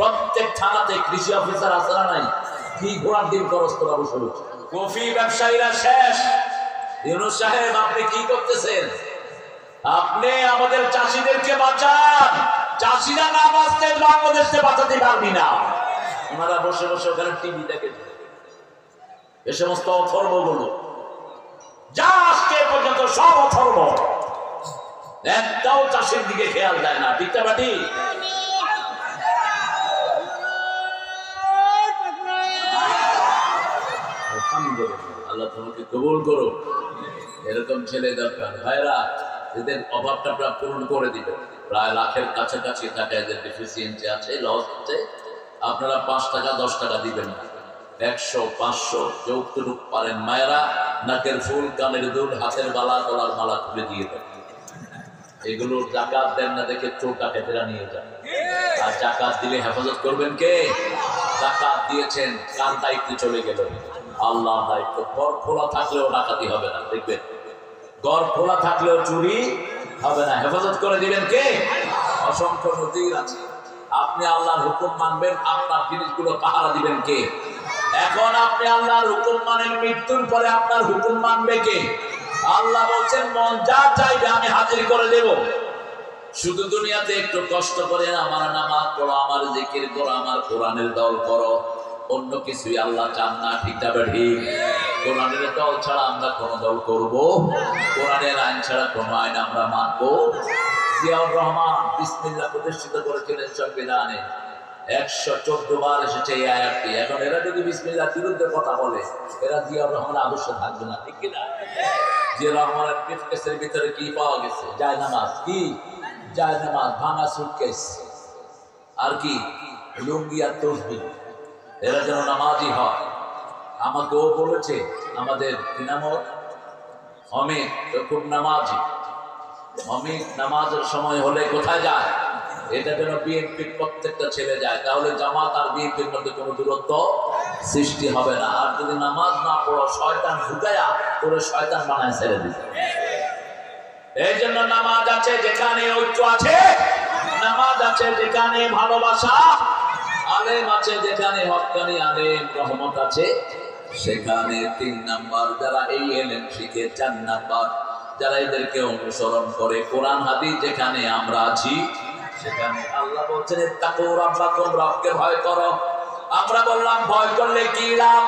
প্রত্যেক থানাতে কৃষি অফিসার আছে না নাই? কি ঘোড়ার দিন খরচ তোরা বসে বসে। কফি ব্যবসায়ীরা শেষ। ইউনূস সাহেব আপনি কি করতেছেন? আপনি আমাদের চাষিদেরকে বাঁচান। চাষিরা না বাঁচতে বাংলাদেশকে বাঁচাতে পারবি না। ওনারা বসে বসে ওখানে টিভি দেখে। এ সমস্ত অথর্বগুলো যা আজকে পর্যন্ত সব অথর্ব, একটাও চাষের দিকে খেয়াল দেয় না। ঠিক না ঠিক? আল্লাহ তোমাকে কবুল করো। এরকম ছেলে দরকার। ভাইরা, এদের অভাবটা পূরণ করে দিবে। প্রায় লাখের কাছাকাছি টাকা এদের ডেফিসিয়েন্সি আছে, লস হচ্ছে। আপনারা 5 টাকা 10 টাকা দিবেন না, 100 500 যৌতুক পারেন। মায়েরা নাকের ফুল, কানের দুল, হাতের বালা, গলার মালা খুলে দিয়ে দেন। এগুলো জাকাত দেন না দেখে চোখ আকেতেরা নিয়ে যান। আর জাকাত দিলে হেফাজত করবেন কে? জাকাত দিয়েছেন, কার দায়িত্বে চলে গেল? আল্লাহর দায়িত্ব। ঘর খোলা থাকলেও ডাকাতি হবে না, দেখবেন। ঘর খোলা থাকলেও চুরি হবে না। হেফাজত করে দিবেন কে? অসংখ্য নজির আছে। আপনি আল্লাহর হুকুম মানবেন, আপনার জিনিসগুলো পাহারা দিবেন কে? এখন আপনি আল্লাহর হুকুম মানেন, মৃত্যুর পরে আপনার হুকুম মানবে কে? আল্লাহ বলছেন, মন যা চাইবে আমি হাজির করে দেব। শুধু দুনিয়াতে একটু কষ্ট করে আমার নামাজ পড়ো, আমার জিকির করো, আমার কোরআনের দল করো, অন্য কিছুই আল্লাহ চান না। ঠিক না ঠিক? কোরআনের দল ছাড়া আমরা কোন দল করব? কোরআনের আইন ছাড়া কোন আইন আমরা মানব? জিয়াউর রহমান বিসমিল্লাহ প্রতিষ্ঠিত করেছিলেন সংবিধানে। 114 বার এসেছে এই আয়াতটি। এখন এরা যদি বিসমিল্লাহর বিরুদ্ধে কথা বলে, এরা জিয়াউর রহমানের আদর্শ থাকবে না। ঠিক কিনা? জিয়াউর রহমানের ব্রিফকেসের ভিতরে কি পাওয়া গেছে? জায়নামাজ। কি জায়নামাজ? ভাঙা সুটকেস। আর কি? লুঙ্গি আর তসবিহ। এরা যেন নামাজি হয়। আমাকেও বলেছে আমাদের অমিত খুব নামাজি। অমিত নামাজের সময় হলে কোথায় যায়? এটা যেন বিএনপির প্রত্যেকটা ছেলে যায়, তাহলে জামাত আর বিএনপির মধ্যে কোনো দূরত্ব সৃষ্টি হবে না। আর যদি নামাজ না পড়ো, শয়তান ঢুকায়া তোরে শয়তান বানায় ছেড়ে দিবে। এই জন্য নামাজ আছে যেখানে ঐক্য আছে, নামাজ আছে যেখানে ভালোবাসা, আলেম আছে যেখানে হক্কানি আলেম, রহমত আছে সেখানে। 3 নাম্বার যারা এই এলেম শিখে, 4 নাম্বার যারা এদেরকে অনুসরণ করে। কোরআন হাদিস যেখানে আমরা আছি সেখানে আল্লাহ বলছেন, তাকু রাব্বাকুম, রবকে ভয় করো। আমরা বললাম ভয় করলে কি লাভ?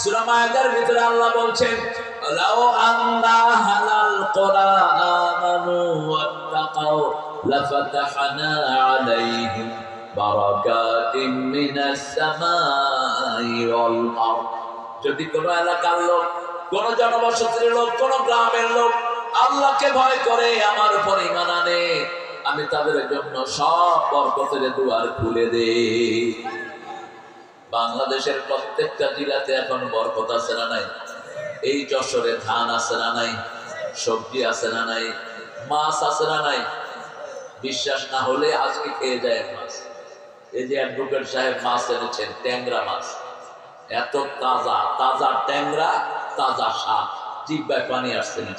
সূরা মায়েদার ভিতরে আল্লাহ বলছেন, লাউ আন্না হালাল কুরআনানু ওয়াত্তাকাউ লাফাতাহনা আলাইহিম বারাকাতিম মিনাস সামাই ওয়াল আরদ। যদি কোন এলাকার লোক, কোন জনবসতির লোক, কোন গ্রামের লোক আল্লাহকে ভয় করে, আমার উপর ঈমান আনে, আমি তাদের জন্য সব বরকতের দুয়ার খুলে দেই। বাংলাদেশের প্রত্যেকটা জেলাতে এখন বরকত আছে না নাই? এই যশোরে ধান আছে না নাই? সবজি আছে না নাই? মাছ আছে না নাই? বিশ্বাস না হলে আজকে খেয়ে যায় মাছ। এই যে অ্যাডভোকেট সাহেব মাছ এনেছেন, ট্যাংরা মাছ, এত তাজা তাজা ট্যাংরা, তাজা শাক, জিহ্বায় পানি আসছে না।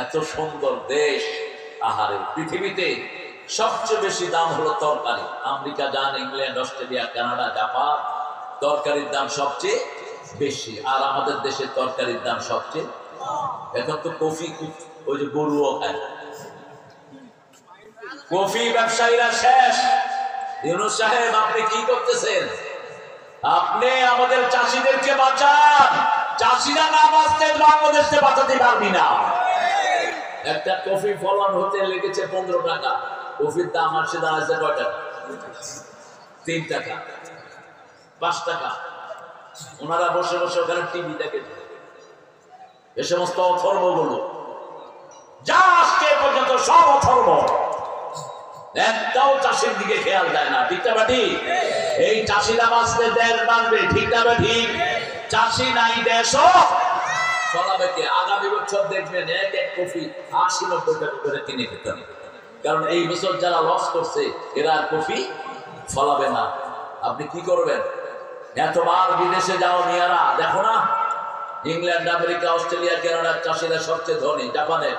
এত সুন্দর দেশ। আহারে, পৃথিবীতে সবচেয়ে বেশি দাম হলো তরকারি। আমেরিকা যান, ইংল্যান্ড, অস্ট্রেলিয়া, কানাডা, জাপান, তরকারির দাম সবচেয়ে বেশি। আর আমাদের দেশের তরকারির দাম সবচেয়ে। এখন তো কফি, ওই যে গরুও খায়। কফি ব্যবসায়ীরা শেষ। ইউনূস সাহেব আপনি কি করতেছেন? আপনি আমাদের চাষিদেরকে বাঁচান। চাষিরা না বাঁচতে বাংলাদেশকে বাঁচাতে পারবি না। একটা কফি ফলন হতে লেগেছে 15 টাকা। কফির দাম আসছে দাঁড়াচ্ছে কয় টাকা? 3 টাকা, 5 টাকা। ওনারা বসে বসে ওখানে টিভি দেখে। এ সমস্ত অথর্বগুলো যা আজকে পর্যন্ত সব অথর্ব, একটাও চাষের দিকে খেয়াল দেয় না। ঠিক না ঠিক? এই চাষিরা বাঁচতে দেশ বাঁচবে। ঠিক না ঠিক? চাষি নাই দেশও চলাবে কে? আগামী বছর দেখবেন এক এক কফি 80-90 টাকা করে কিনে খেতে হবে। কারণ এই বছর যারা লস করছে এরা কফি ফলাবে না। আপনি কি করবেন? এতবার বিদেশে যাও মেয়েরা, দেখো না ইংল্যান্ড, আমেরিকা, অস্ট্রেলিয়া, কানাডার চাষিরা সবচেয়ে ধনী। জাপানে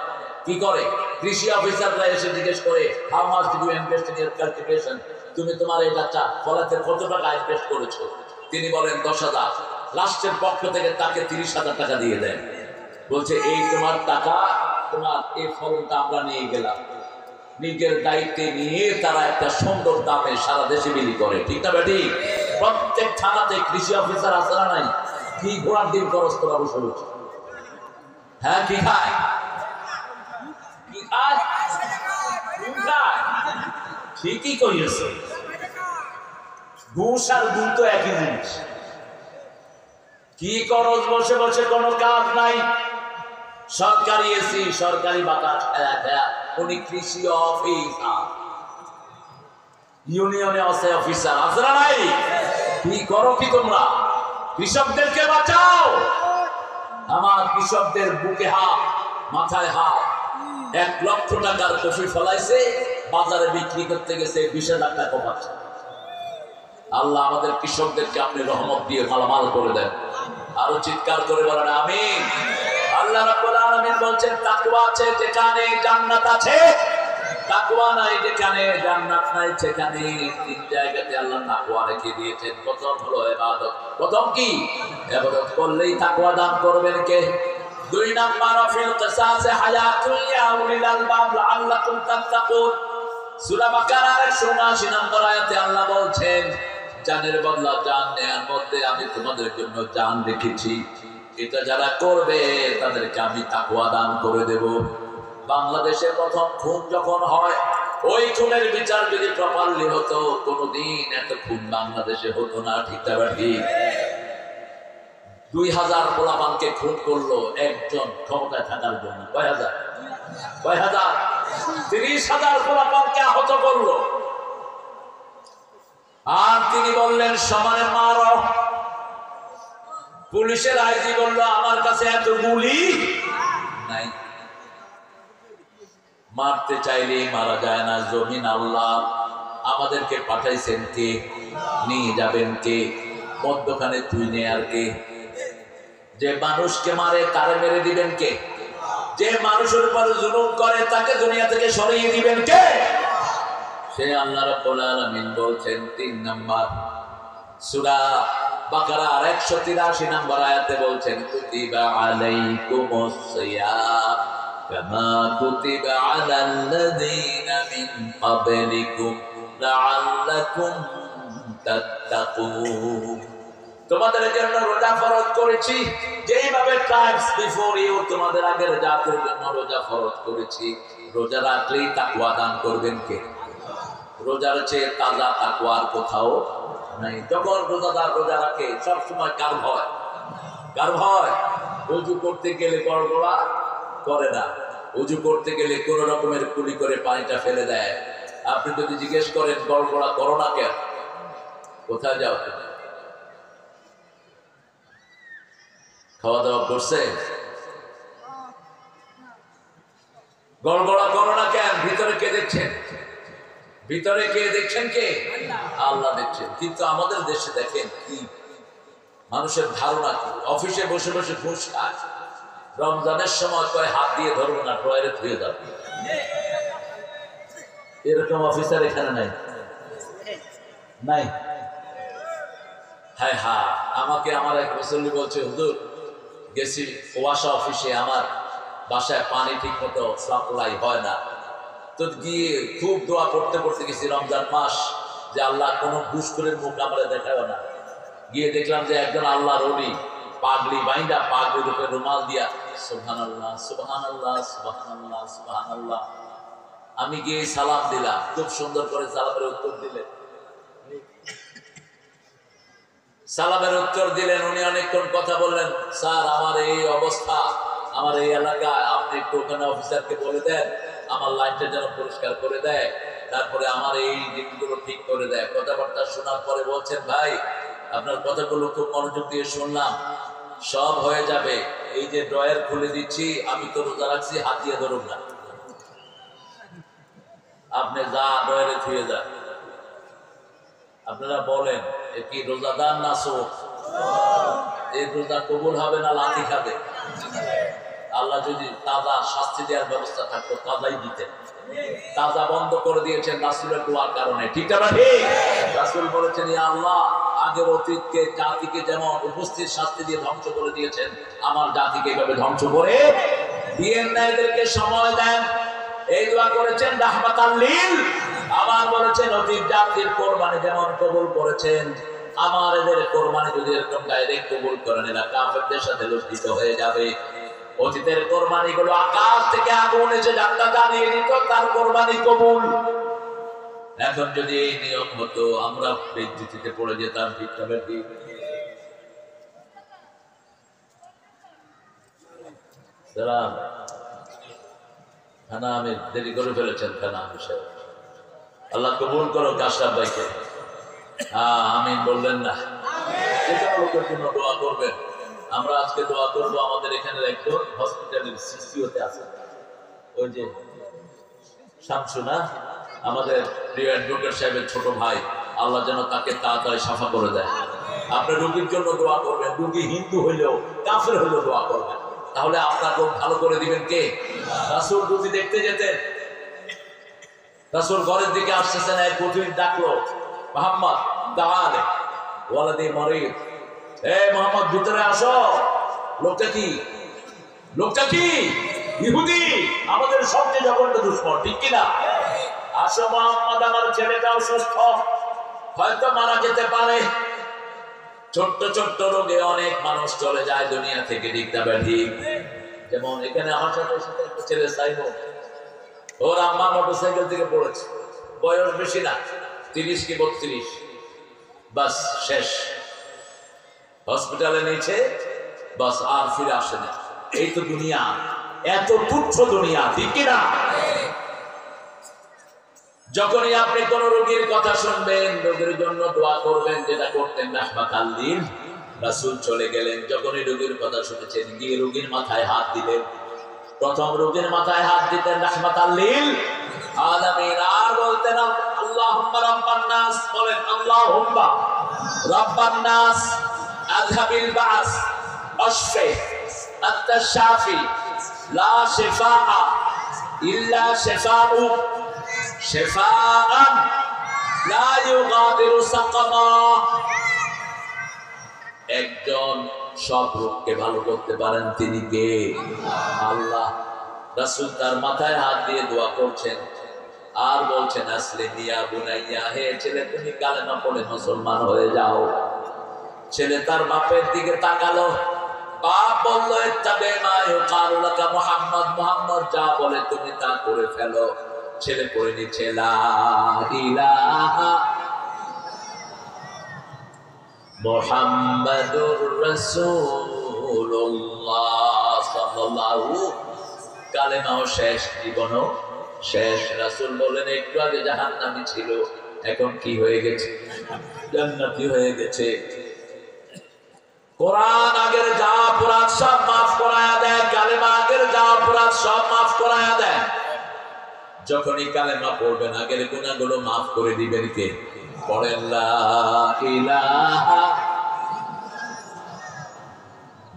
কি করে? কৃষি অফিসাররা এসে জিজ্ঞেস করে, how much do you invest in your cultivation? তুমি তোমার এটা ফলাতে কত টাকা ইনভেস্ট করেছো? তিনি বলেন 10,000। রাষ্ট্রের পক্ষ থেকে তাকে 30,000 টাকা দিয়ে দেন। বলছে এই তোমার টাকা, তোমার এই ফলনটা আমরা নিয়ে গেলাম। নিজের দায়িত্বে নিয়ে তারা একটা সুন্দর দামে সারা দেশে বিলি করে, ঠিক না বেটি? প্রত্যেক থানাতে কৃষি অফিসার আছে না নাই? কি ঘোড়ার দিন খরচ করা বসে বসে, হ্যাঁ কি খায়? কি খায়? ঠিকই করিয়েছে। ঘুষ আর গুণ তো একই জিনিস। কি খরচ বসে বসে কোনো কাজ নাই। সরকারি এসি, সরকারি বাতাস খায়া খায়া উনি কৃষি অফিসার, ইউনিয়নে আছে অফিসার, আছে না নাই? কি করো কি তোমরা? কৃষকদেরকে বাঁচাও। আমার কৃষকদের বুকে হাত, মাথায় হাত। 1 লক্ষ টাকার কফি ফলাইছে, বাজারে বিক্রি করতে গেছে 20,000 টাকা পাচ্ছে। আল্লাহ আমাদের কৃষকদেরকে আপনি রহমত দিয়ে মালামাল করে দেন। আরো চিৎকার করে বলেন আমিন। আল্লাহ রাব্বুল আলামিন বলছেন তাকওয়া আছে যেখানে জান্নাত আছে, তাকওয়া নাই যেখানে জান্নাত নাই। সেখানে 3 জায়গাতে আল্লাহ তাকওয়া রেখে দিয়েছেন। প্রথম হলো ইবাদত। প্রথম কি? ইবাদত করলেই তাকওয়া দান করবেন কে? 2 নাম্বার ফিল কিসাসে হায়াতুল ইয়া উলিল আলবাব লাআল্লাকুম তাত্তাকুন। সূরা বাকারার 179 নম্বর আয়াতে আল্লাহ বলছেন জানের বদলা জান নেয়ার মধ্যে আমি তোমাদের জন্য জান রেখেছি। এটা যারা করবে তাদেরকে আমি তাকওয়া দান করে দেব। বাংলাদেশে প্রথম খুন যখন হয়, ওই খুনের বিচার যদি প্রপারলি হতো, কোনোদিন এত খুন বাংলাদেশে হতো না, ঠিক না ঠিক? 2000 পোলাপানকে খুন করলো একজন ক্ষমতায় থাকার জন্য। কয় হাজার? 30,000 পোলাপানকে আহত করলো। আর তিনি বললেন সমানে মারো। পুলিশের আইজি বলল আমার কাছে এত গুলি নাই। মারতে চাইলে মারা যায় না। জমিন আল্লাহ, আমাদেরকে পাঠাইছেন কে? নিয়ে যাবেন কে? মধ্যখানে তুই নে আর কে? যে মানুষকে মারে তারে মেরে দিবেন কে? যে মানুষের উপর জুলুম করে তাকে দুনিয়া থেকে সরিয়ে দিবেন কে? সে আল্লাহ রাব্বুল আলামিন বলছেন 3 নাম্বার সূরা বাকারার 183 নম্বর আয়াতে বলছেন কুতিবা আলাইকুমুস সিয়াম কামা কুতিবা আলাল্লাযীনা মিন ক্বাবলিকুম লাআল্লাকুম তাত্তাকুন। তোমাদের জন্য রোজা ফরজ করেছি যেইভাবে ট্রাইবস বিফোর ইউ, তোমাদের আগের জাতির জন্য রোজা ফরজ করেছি। রোজা রাখলেই তাকওয়া দান করবেন কে? রোজার চেয়ে তাজা তাকওয়ার কোথাও নাই। যখন রোজাদার রোজা রাখে সবসময় কার ভয়? কার ভয়? উজু করতে গেলে গড়গড়া করে না। উজু করতে গেলে কোন রকমের কুলি করে পানিটা ফেলে দেয়। আপনি যদি জিজ্ঞেস করেন গড়গড়া করো না কেন, কোথায় যাও? খাওয়া দাওয়া করছে? গড়গড়া করো না কেন? ভিতরে কে দেখছেন? ভিতরে কে দেখছেন? কে? আল্লাহ দেখছেন। কিন্তু আমাদের দেশে দেখেন কি মানুষের ধারণা কি? অফিসে বসে বসে ঘুষ খায়। রমজানের সময় কয় হাত দিয়ে ধরবো না, ড্রয়ারে ধুয়ে যাবে। এরকম অফিসার এখানে নাই? নাই? হ্যাঁ হ্যাঁ, আমাকে আমার এক মুসল্লি বলছে হুজুর গেছি ওয়াসা অফিসে, আমার বাসায় পানি ঠিক মতো সাপ্লাই হয় না। তো গিয়ে খুব দোয়া করতে করতে গেছি রমজান মাস, যে আল্লাহ কোনো ঘুষখোরের মুখ আমরা দেখাবো না। গিয়ে দেখলাম যে একজন আল্লাহর ওলি পাগড়ি বাইন্দা, পাগড়ির উপরে রুমাল দিয়া সুবহানাল্লাহ সুবহানাল্লাহ সুবহানাল্লাহ সুবহানাল্লাহ। আমি গিয়ে সালাম দিলাম, খুব সুন্দর করে সালামের উত্তর দিলেন। সালামের উত্তর দিলেন, উনি অনেকক্ষণ কথা বললেন। স্যার আমার এই অবস্থা, আমার এই এলাকায়, আপনি একটু ওখানে অফিসারকে বলে দেন আমার লাইনটা যেন পরিষ্কার করে দেয়, তারপরে আমার এই জিনিসগুলো ঠিক করে দেয়। কথাবার্তা শোনার পরে বলছেন ভাই আপনার কথাগুলো খুব মনোযোগ দিয়ে শুনলাম, সব হয়ে যাবে। এই যে ড্রয়ার খুলে দিচ্ছি, আমি তো রোজা রাখছি, হাত দিয়ে ধরুন না, আপনি যা ড্রয়ারে ধুয়ে যান। আপনারা বলেন এ কি রোজাদার না চোখ? এই রোজা কবুল হবে না লাথি খাবে? আল্লাহ যদি তাজা শাস্তি দেওয়ার ব্যবস্থা থাকতো তাজাই দিতেন। তাজা বন্ধ করে দিয়েছেন রাসূলের দোয়ার কারণে। ঠিক না ঠিক? রাসূল বলেছেন, ইয়া আল্লাহ, আগের অতীতকে জাতিকে যেমন উপস্থিত শাস্তি দিয়ে ধ্বংস করে দিয়েছেন, আমার জাতিকে এভাবে ধ্বংস করে দিয়েন না, এদেরকে সময় দেন। এই দোয়া করেছেন রাহমাতাল লিল। আবার বলেছেন অতীত জাতির কোরবানি যেমন কবুল করেছেন, আমার এদের কোরবানি যদি এরকম ডাইরেক্ট কবুল করেন, এরা কাফেরদের সাথে লজ্জিত হয়ে যাবে। অতীতের কোরবানি গুলো আকাশ থেকে আগুন এসে জান্নাত আনিয়ে দিত, তার কোরবানি কবুল। এখন যদি এই নিয়ম হতো, আমরা বিদ্যুতিতে পড়ে যেতাম। ঠিক না ঠিক? সালাম খানা আমি দেরি করে ফেলেছেন। খানা বিষয় আল্লাহ কবুল করো কাশরাফ ভাইকে। আমিন বললেন না? লোকের জন্য দোয়া করবেন। আমরা আজকে দোয়া করবো, আমাদের এখানে একজন হসপিটালের সিসিওতে আছে, ওই যে শামসু না, আমাদের প্রিয় অ্যাডভোকেট সাহেবের ছোট ভাই, আল্লাহ যেন তাকে তাড়াতাড়ি সাফা করে দেয়। আপনি রোগীর জন্য দোয়া করবেন, রোগী হিন্দু হইলেও কাফের হইলেও দোয়া করবেন, তাহলে আপনার রোগ ভালো করে দিবেন কে? রাসূল রোগী দেখতে যেতেন, রাসূল ঘরের দিকে আসতেছেন, এক কঠিন ডাকলো, মুহাম্মদ তাআলা ওয়ালাদি মারিদ, এ মুহাম্মদ ভিতরে আসো। লোকটা কি? লোকটা কি? ইহুদি, আমাদের সবচেয়ে জঘন্য দুশমন। ঠিক কিনা? আসো মুহাম্মদ, আমার ছেলেটা অসুস্থ, হয়তো মারা যেতে পারে। ছোট্ট ছোট্ট রোগে অনেক মানুষ চলে যায় দুনিয়া থেকে। ঠিক না ঠিক? যেমন এখানে আমার সাথে একটা ছেলে সাইমন, ওর আম্মা মোটরসাইকেল থেকে পড়েছে, বয়স বেশি না, 30 কি 32, বাস শেষ। হসপিটালে নিয়েছে, বাস আর ফিরে আসে না। এই তো দুনিয়া, এত তুচ্ছ দুনিয়া। ঠিক কিনা? যখনই আপনি কোন রোগীর কথা শুনবেন, রোগীর জন্য দোয়া করবেন, যেটা করতেন রাহমাতাল লিল। রাসূল চলে গেলেন, যখনই রোগীর কথা শুনেছেন, গিয়ে রোগীর মাথায় হাত দিলেন। প্রথম রোগীর মাথায় হাত দিতেন রাহমাতাল লিল আলামিন, আর বলতেন আল্লাহুম্মা রাব্বান নাস। বলেন আল্লাহুম্মা রাব্বান নাস আযহাবিল বাস আশফি আনতা শাফি লা শিফাআ ইল্লা শিফাউক শিফাআন লা ইউগাদিরু সাকামা। একজন সব রোগকে ভালো করতে পারেন, তিনি কে? আল্লাহ। রাসূল তার মাথায় হাত দিয়ে দোয়া করছেন আর বলছেন, আসলিমি ইয়া বুনাইয়া, হে ছেলে, তুমি কালেমা পড়ে মুসলমান হয়ে যাও। ছেলে তার বাপের দিকে তাকালো, বাপ বলল, ইত্তাবি মা ইউকালু লাকা মুহাম্মদ, মুহাম্মদ যা বলে তুমি তা করে ফেলো। ছেলে পড়ে নিচ্ছে লা ইলাহা মুহাম্মাদুর রাসূলুল্লাহ সাল্লাল্লাহু। কালেমাও শেষ, জীবনও শেষ। রাসূল বলেন, একটু আগে জাহান্নামী ছিল, এখন কি হয়ে গেছে? জান্নাতি হয়ে গেছে। কোরআন আগের যা অপরাধ সব মাফ করায়া দেয়, কালেমা আগের যা অপরাধ সব মাফ করায়া দেয়। যখনই কালেমা পড়বেন, আগের গুনাহগুলো মাফ করে দিবেন কে? পড়েন লা ইলাহা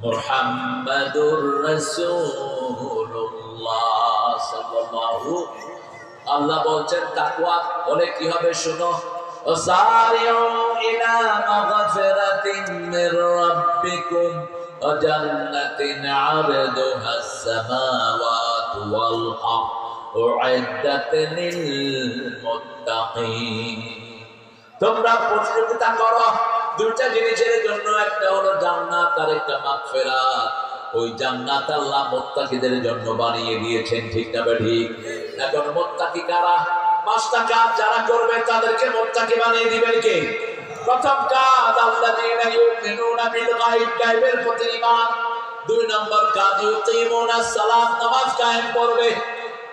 মুহাম্মাদুর রাসূলুল্লাহ সাল্লাল্লাহু। আল্লাহ বলছেন তাকওয়া বলে কি হবে শুনো, ওয়াসারিউ ইলা মাগফিরাতিন মির রাব্বিকুম ওয়া জান্নাতিন আরদুহাস সামাওয়াতু ওয়াল আরদ উইদ্দাত লিল মুত্তাকিন। তোমরা প্রতিযোগিতা করো দুইটা জিনিসের জন্য, একটা হলো জান্নাত আর একটা মাগফিরাত। ওই জান্নাত আল্লাহ মুত্তাকিদের জন্য বানিয়ে দিয়েছেন। ঠিক না ঠিক? এখন মুত্তাকি কারা? পাঁচটা কাজ যারা করবে তাদেরকে মুত্তাকি বানিয়ে দিবেন কে? প্রথম কাজ আল্লাযীনা ইউমিনুনা বিল গায়ব, গায়বের প্রতি ঈমান। দুই নম্বর কাজ ইউকিমুনাস সালাত, নামাজ কায়েম করবে।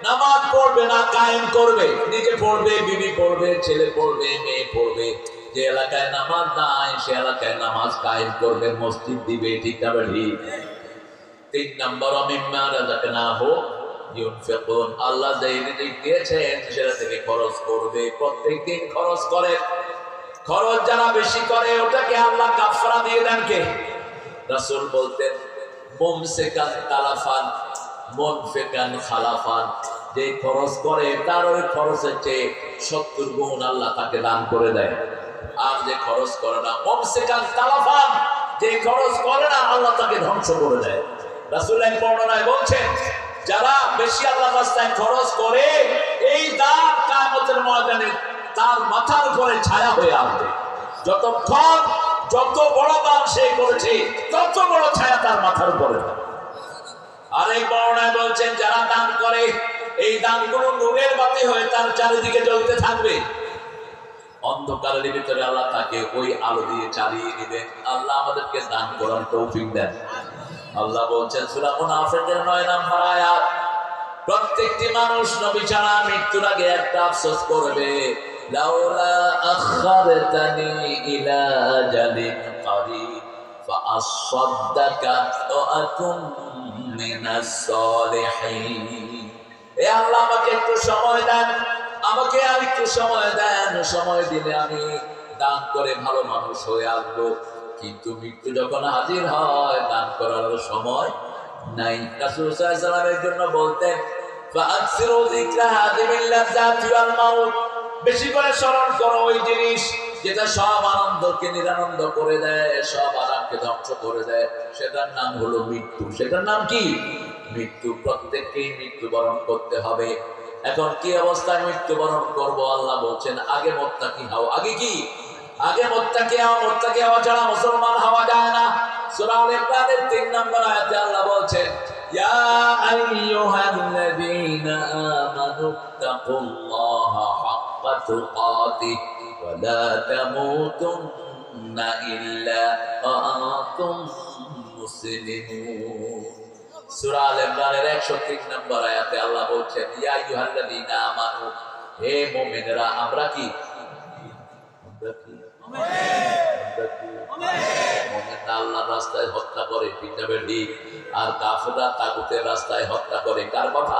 নামাজ পড়বে না, কায়েম করবে। নিজে পড়বে, বিবি পড়বে, ছেলে পড়বে, মেয়ে পড়বে। যে এলাকায় নামাজ নাই সে এলাকায় নামাজ কায়েম করবে, মসজিদ দিবে। ঠিক না ঠিক? তিন নম্বর মিম্মা রাযাকনাহু ইউনফিকুন, আল্লাহ যে রিজিক দিয়েছেন সেটা থেকে খরচ করবে। প্রত্যেকদিন খরচ করে, খরচ যারা বেশি করে ওটাকে আল্লাহ কাফারা দিয়ে দেন কে? রাসূল বলতেন মুমসিকান তালাফান মুনফিকান খালাফান, যে খরচ করে তার ওই খরচের চেয়ে 70 গুণ আল্লাহ তাকে দান করে দেয়। আর যে খরচ করে না, মুমসিকান তালাফান, যে খরচ করে না আল্লাহ তাকে ধ্বংস করে দেয়। রাসূল এক বর্ণনায় বলছেন, যারা বেশি আল্লাহর রাস্তায় খরচ করে এই দান কিয়ামতের ময়দানে তার মাথার উপরে ছায়া হয়ে আসবে। যতক্ষণ যত বড় দান সে করেছে তত বড় ছায়া তার মাথার উপরে। আরেক বর্ণনায় বলছেন, যারা দান করে এই দানগুলো নূরের বাতি হয়ে তার চারিদিকে জ্বলতে থাকবে। অন্ধকারের ভিতরে আল্লাহ তাকে ওই আলো দিয়ে চালিয়ে দিবেন। আল্লাহ আমাদেরকে দান করার তৌফিক দেন। আল্লাহ বলছেন সূরা মুনাফিকের 9 নম্বর আয়াত, প্রত্যেকটি মানুষ নবী ছাড়া মৃত্যুর আগে একটা আফসোস করবে, লাউলা আখারতানি ইলা আজালিন করিব ফাআসাদদাকা ওয়া আকুম মিনাস সালিহিন। এ আল্লাহ আমাকে একটু সময় দেন, আমাকে আর একটু সময় দেন, সময় দিলে আমি দান করে ভালো মানুষ হয়ে আসবো। কিন্তু মৃত্যু যখন হাজির হয় দান করার সময় নাই। রাসূল সাল্লাল্লাহু আলাইহি ওয়াসাল্লামের জন্য বলতেন, ফাআকসিরু যিকরা হাদিমিল লাযাতি ওয়াল মাউত, বেশি করে স্মরণ করো ওই জিনিস যেটা সব আনন্দকে নিরানন্দ করে দেয়, সব আরামকে ধ্বংস করে দেয়। সেটার নাম হলো মৃত্যু। সেটার নাম কি? মৃত্যু। প্রত্যেককেই মৃত্যুবরণ করতে হবে। এখন কি অবস্থায় মৃত্যুবরণ করব? আল্লাহ বলছেন, আগে মুত্তাকি হও। আগে কি? আগে মুত্তাকি হও। মুত্তাকি হওয়া ছাড়া মুসলমান হওয়া যায় না। সূরা আল ইমরানের 3 নম্বর আয়াতে আল্লাহ বলছেন, ইয়া আইয়ুহাল্লাযীনা আমানু তাকুল্লাহা হাক্কা তুকাতিহি ওয়া লা তামুতুন্না ইল্লা ওয়া আনতুম মুসলিমুন। সূরা আল ইমরানের 103 নম্বর আয়াতে আল্লাহ বলছেন, ইয়া আইয়ুহাল্লাযীনা আমানু, হে মুমিনেরা, আমরা কি? মুমিনরা আল্লাহর রাস্তায় হত্যা করে, পিটাবে ঠিক, আর কাফেররা তাগুতের রাস্তায় হত্যা করে। কার কথা?